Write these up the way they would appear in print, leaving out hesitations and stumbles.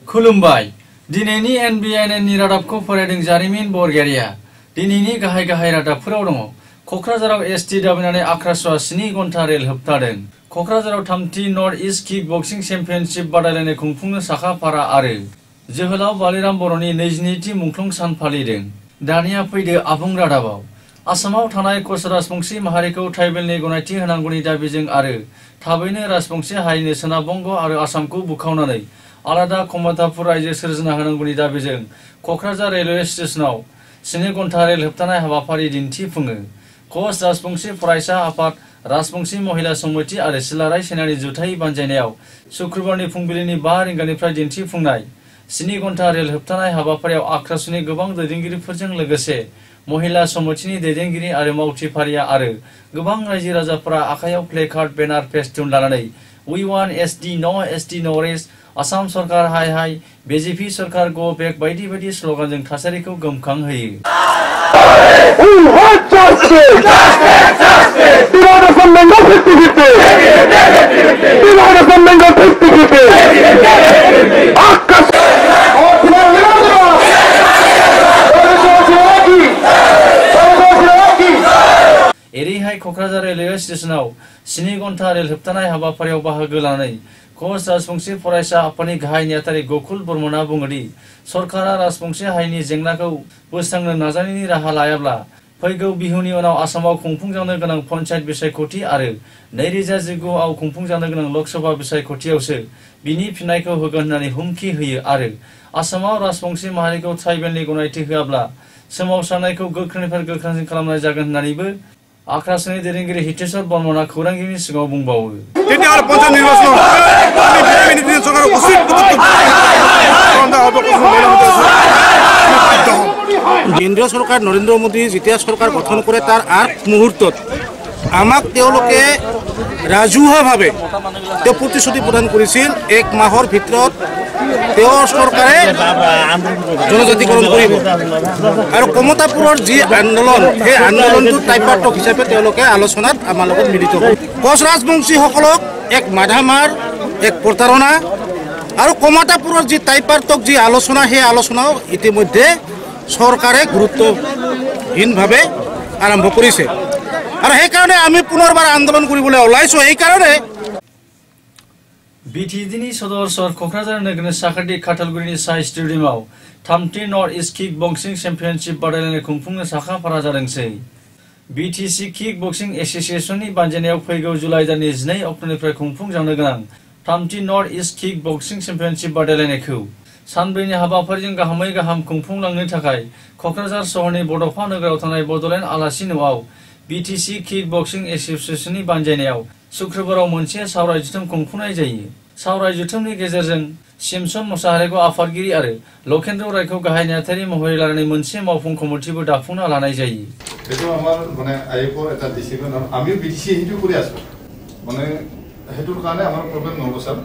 खुलुमबाय दिनैनि एनबिएननि रादाबखौ फरायदों जारिमिन बरगयारिया दिनैनि गाहाय रादाबफोराव दङ कक्राझाराव एसटि दाबिनानै आख्रासुवा 7 घन्टा रेल होबथादों कक्राझाराव 3थि north east kick boxing championship बादायलायनाय खुंफुंनो साखाफारा आरो जोहोलाव बालिराम बर'नि 22थि मुंख्लं सान फालिदों दानिया फैदो आबुं रादाबाव आसामाव थानाय कच राजबंशी माहारिखौ ट्राइबेलनि गनायथि होनांगौनि दाबिजों आरो थाबैनो राजबंशी हारिनो सोनाब बंग आरो आसामखौ बुखावनानै आलादा कमतापुर रायजो सोरजिना होनांगौनि दाबिजों कक्राझार रेलवे स्टेशनाव 7 घन्टा रेल होबथानाय हाबाफारि दिन्थिफुङो कच राजबंशी फरायसा आफाद राजबंशी महिला समिति आरो सिलाराय सेनानि जुथाइ बानजायनायाव शुक्रबारनि फुंबिलिनि 5 रिंगानिफ्राय दिन्थिफुंनाय 7 घन्टा रेल होबथानाय हाबाफारियाव आख्रासुनि गोबां दैदेनगिरिफोरजों लोगोसे महिला समितिनि दैदेनगिरि आरो मावथिफारिया आरो गोबां रायजो राजाफोरा आखायाव प्लेकार्ड बेनार फेस्टुन लानानै we want ST no rest Assam सरकार हाय हाय बीजेपी सरकार गो बेक बायदि बायदि स्लोगानजों थासारिखौ गोमखांहोयो एरैहाय कक्राझार रेलवे स्टेशनाव 7 घन्टा रेल होबथानाय हाबाफारियाव बाहागो लानानै कच राजबंशी फरायसा आफादनि गाहाय नेहाथारि गकुल बर्मनआ बुङोदि सरकारा राजबंशी हारिनि जेंनाखौ बोस्रांनो नाजानायनि राहा लायाब्ला फैगौ बिहुनि उनाव आसामाव खुंफुंजानो गोनां पन्चायत बिसायख'थि आरो 2019 आव खुंफुंजानो गोनां लोकसभा बिसायख'थियावसो बिनि फिननायखौ होगोन होननानै हुमखि होयो आरो आसामाव राजबंशी माहारिखौ ट्राइबेलनि गनायथि होआब्ला सोमावसारनायखौ गोख्रोंनिफ्राय गोख्रोंसिन खालामनाय जागोन होननानैबो आख्रासुनि दैदेनगिरि हितेश्वर बर्मनआ खौरांगिरिनि सिगाङाव बुंबावो केंद्रीय सरकार नरेंद्र मोदी जेतिया सरकार गठन करे तार आग मुहूर्तत आमाक तेओलोके राजुहाभावे प्रतिश्रुति प्रदान करिছিল 1 माहर भितरत सरकारे जनजातिकरण करिब आरो कमतापुरर जी आंदोलन हे आंदोलनটো टाइपार्टक हिसाबे तेओलोके आलोचनात आमार লগত मिलित হ'ল कच राजबंशी সকলক एक माधामार एक प्रतारणा आरो कमतापुरर जी टाइपार्टक जी आलोचना हे आलोचनाও इतिमध्ये सरकारे गुरुत्वहीन भावे आरम्भ करिছে और हे कारणे आमी पुनर्बार आंदोलन কৰিবলৈ ওলাইছো এই কারণে बिटिडिनि सदर सहर कक्राझार नोगोरनि साखाथि खाथालगुरिनि साइ स्टेडियामाव 3थि north east kick boxing championship बादायलायनाय खुंफुंनो साखाफारा जादोंसै बीटीसी किक बक्सिं एसोसिएशननि बानजायनायाव फैगौ जुलाइ दाननि 12 अक्ट'निफ्राय खुंफुंजानो गोनां 3थि north east kick boxing championship बादायलायनायखौ सानब्रैनि हाबाफारिजों गाहामै गाहाम खुंफुंलांनो थाखाय कक्राझार सहरनि बड'फा नोगोराव थानाय बड'लेण्ड आलासि न'आव बीटीसी किक बक्सिं एसोसिएशननि बानजायनायाव शुक्रबाराव मोनसे सावराय जथुम खुंफुंनाय जायो सावराय जथुमनि गेजेरजों सिमसन मोसाहारिखौ आफादगिरि आरो लकेन्द्र रायखौ गाहाय नेहाथारि महरै लानानै मोनसे मावफुं कमिटिबो दाफुंना लानाय जायो एतो आमार माने आइको एटा डिसिजन आमी बीटीसी हिटु কৰি আছো মানে হেতুৰ কাৰণে আমাৰ প্ৰবলেম নহব স্যাৰ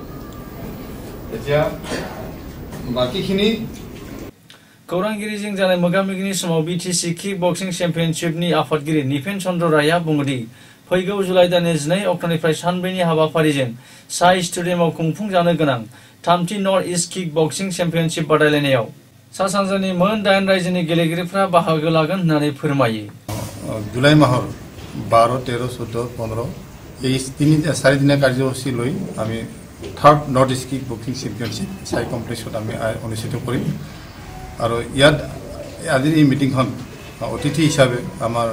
এতিয়া बाकीखिनि खौरांगिरिजों जानाय मोगामोगिनि समाव बीटीसी किक बक्सिं चेम्पियनशिपनि आफादगिरि निपेन चन्द्र रायआ बुङोदि फैगौ जुलाइ दाननि 12 अक्ट'निफ्राय सानब्रैनि हाबाफारिजों साइ स्टेडियामाव खुंफुंजानो गोनां 3थि north east kick boxing championship बादायलायनायाव सा सानजानि मोन 8 रायजोनि गेलेगिरिफोरा बाहागो लागोन होननानै फोरमायो जुलाइ माहर 12, 13, 14, 15 এই 4 দিনীয়া কাৰ্যসূচী লৈ আমি 3rd north east kick boxing championship SAI कम्प्लेक्सत आमी अनुष्ठित কৰিম আৰু ইয়াত আজিৰ এই মিটিংখন অতিথি হিচাপে আমাৰ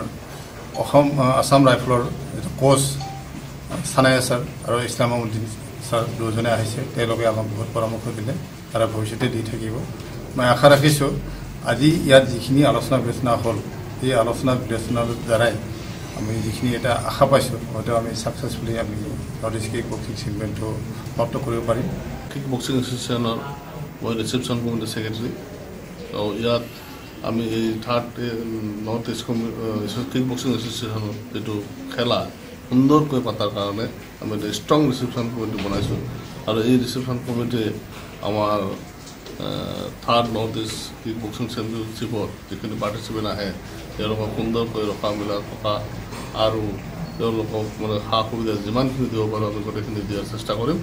আসাম ৰাইফলৰ কোচ সানায়া স্যাৰ আৰু ইছলামউদ্দিন স্যাৰ দুজনে আহিছে তেওঁলোকে আমাক বহুত পৰামৰ্শ দিলে আৰু ভৱিষ্যতে দি থাকিব মই আশা ৰাখিছোঁ আজি ইয়াত যিখিনি আলোচনা বিবেচনা হ'ল এই আলোচনা বিবেচনাৰ দ্বাৰাই আমি যিখিনি এটা আশা পাইছোঁ হয়তো আমি সাকসেসফুলি আমি নৰ্থ ইষ্ট কিক বক্সিং চেম্পিয়নটো সমাপ্ত কৰিব পাৰিম কিক বক্সিং এছ'চিয়েশ্যনৰ মই ৰিচেপশ্যন কমিটিৰ ছেক্ৰেটাৰী আৰু ইয়াত আমি এই 3rd north east kick boxing এছ'চিয়েশ্যনৰ যিটো খেলা সুন্দৰকৈ পতাৰ কাৰণে আমি এটা ষ্ট্ৰং ৰিচেপশ্যন কমিটি বনাইছোঁ আৰু এই ৰিচেপশ্যন কমিটিয়ে আমাৰ 3rd north east kick boxing চেম্পিয়নশ্বিপত যিখিনি পাৰ্টিচিপেণ্ট আহে তেওঁলোকক সুন্দৰকৈ ৰখা মেলা থকা আৰু তেওঁলোকক মানে সা সুবিধা যিমানখিনি দিব পাৰোঁ আমি গোটেইখিনি দিয়াৰ চেষ্টা কৰিম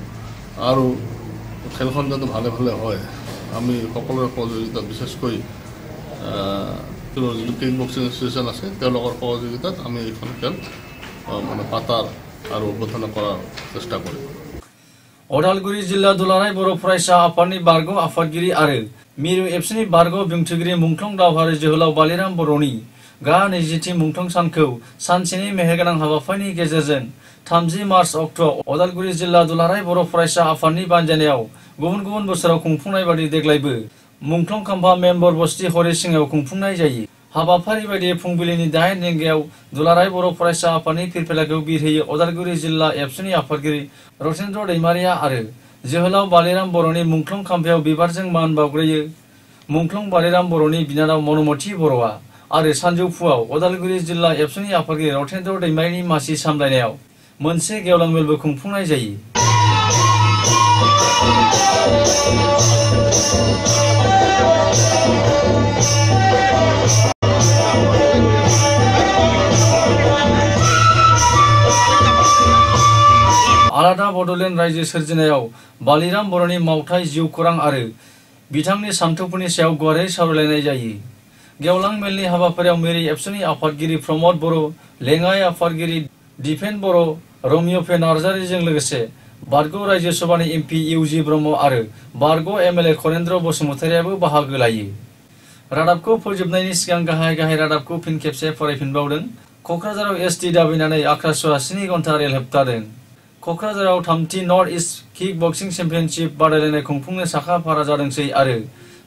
আৰু খেলখন যাতে ভালে ভালে হয় আমি সকলোৰে সহযোগিতাত বিশেষকৈ যিটো কিক বক্সিং এছ'চিয়েশ্যন আছে তেওঁলোকৰ সহযোগিতাত আমি এইখন খেল মানে পাতাৰ আৰু উদ্বোধন কৰাৰ চেষ্টা কৰিম। अदालगुरि जिल्ला दुलाराय बर' फरायसा आफादनि बारग' आफादगिरि आरो मिरु एबसुनि बारग' बुंथिगिरि मुंख्लं दावहारि जोहोलाव बालिराम बर'नि गा 20थि मुंख्लं सानखौ सानसेनि मेहेरगोनां हाबाफारिनि गेजेरजों 30 मार्च अक्ट'आव अदालगुरि जिल्ला दुलाराय बर' फरायसा आफादनि बानजायनायाव गुबुन गुबुन बोसोराव खुंफुंनाय बादि देग्लायबो मुंख्लं खाम्फा मेम्बर बस्ति हरिसिङाव खुंफुंनाय जायो। हाबाफारि बायदियै फुंबिलिनि 8 रिंगायाव दुलाराय बर' फरायसा आफादनि फिरफिलाखौ बिरहोयो अदालगुरि जिल्ला एबसुनि आफादगिरि रतेन्द्र दैमारिया आरो जोहोलाव बालिराम बर'नि मुंख्लं खाम्फायाव बिबारजों मान बावग्रोयो। मुंख्लं बालिराम बर'नि बिनानाव मनमति बर'आ आरो सानजौफुआव अदालगुरि जिल्ला एबसुनि आफादगिरि रतेन्द्र दैमारिनि मासि सामलायनायाव मोनसे गेवलां मेलबो खुंफुंनाय जायो। आलादा बड'लेण्ड रायजो सोरजिनायाव बालिराम बर'नि मावथाय जिउ खौरां आरो बिथांनि सानथौफोरनि सायाव गुवारै सावरायलायनाय जायो। गेवलां मेलनि हाबाफारियाव मेरि एबसुनि आफादगिरि प्रमद बर', लेङाइ आफादगिरि दिपेन बर', रमिय' पे नार्जारिजों लोगोसे बारग' रायजो सभानि एमपि इउजि ब्रह्म आरो बारग' एमएलए खरेन्द्र बसुमतारियाबो बाहागो लायो। रादाबखौ फोजोबनायनि सिगां गाहाय गाहाय रादाबखौ फिन खेबसे फरायफिनबावदों। क'क्राझाराव एसटि दाबिनानै आख्रासुवा 7 घन्टा रेल होबथादों। क'क्राझाराव 3थि north east kick boxing championship बादायलायनाय खुंफुंनो साखा-फारा जादोंसै आरो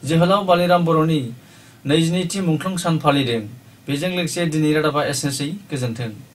जोहोलाव बालिराम बर'नि 22थि मुंख्लं सान फालिदों। बेजों लोगोसे दिनै रादाबा एसेनोसै। गोजोन्थों।